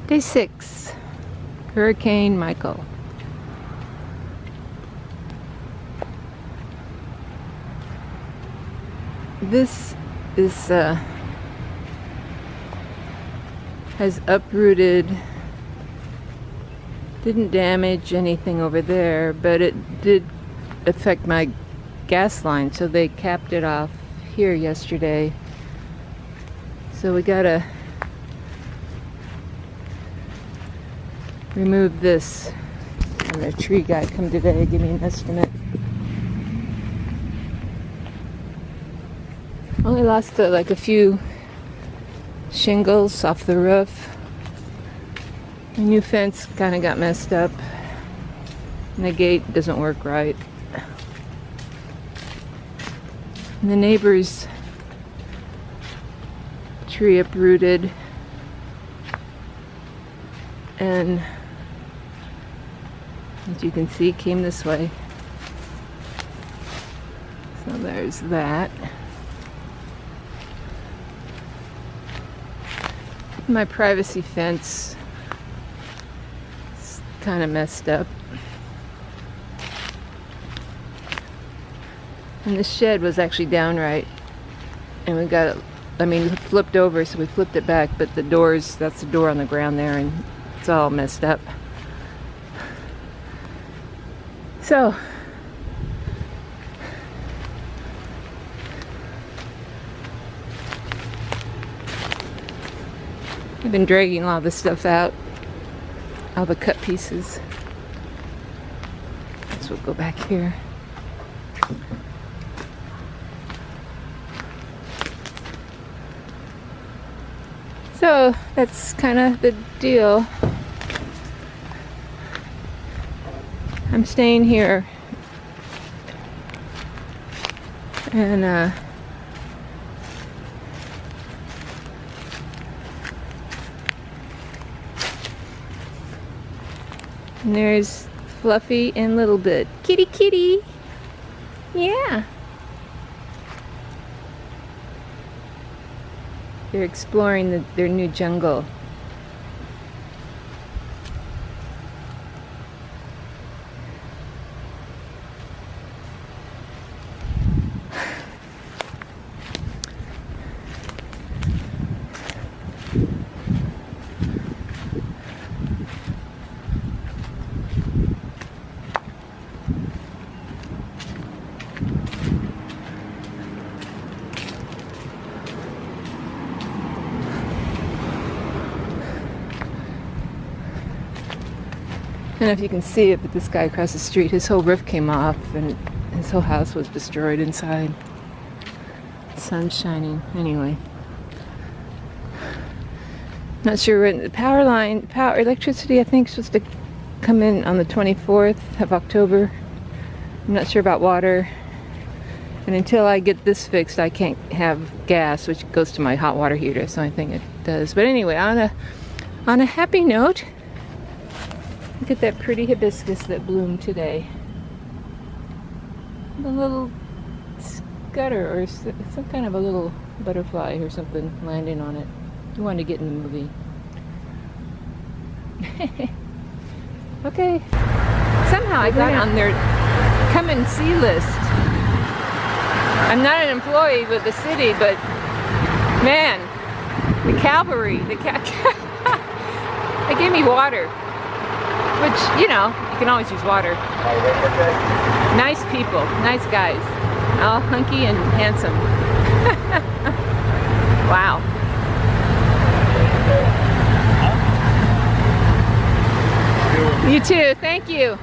Day 6, Hurricane Michael. This is has uprooted, didn't damage anything over there, but it did affect my gas line, so they capped it off here yesterday. So we gotta remove this. And the tree guy come today, give me an estimate. Only lost like a few shingles off the roof. The new fence kind of got messed up, and the gate doesn't work right. And the neighbor's tree uprooted, and as you can see, came this way. So there's that. My privacy fence is kind of messed up. And the shed was actually downright. And we got it, it flipped over, so we flipped it back, but the doors, that's the door on the ground there, and it's all messed up. So, I've been dragging all this stuff out, all the cut pieces. So we'll go back here. So that's kind of the deal. I'm staying here, and there's Fluffy and Little Bit. Kitty, kitty. Yeah. They're exploring their new jungle. I don't know if you can see it, but this guy across the street, his whole roof came off and his whole house was destroyed inside. The sun's shining. Anyway. Not sure when the electricity I think is supposed to come in on the 24th of October. I'm not sure about water. And until I get this fixed, I can't have gas, which goes to my hot water heater, so I think it does. But anyway, on a happy note, look at that pretty hibiscus that bloomed today. The little scudder, or some kind of a little butterfly or something landing on it. You wanted to get in the movie. Okay. Somehow I got on their come and see list. I'm not an employee with the city, but man, the cavalry, they gave me water. Which, you know, you can always use water. Nice people, nice guys. All hunky and handsome. Wow. You too, thank you.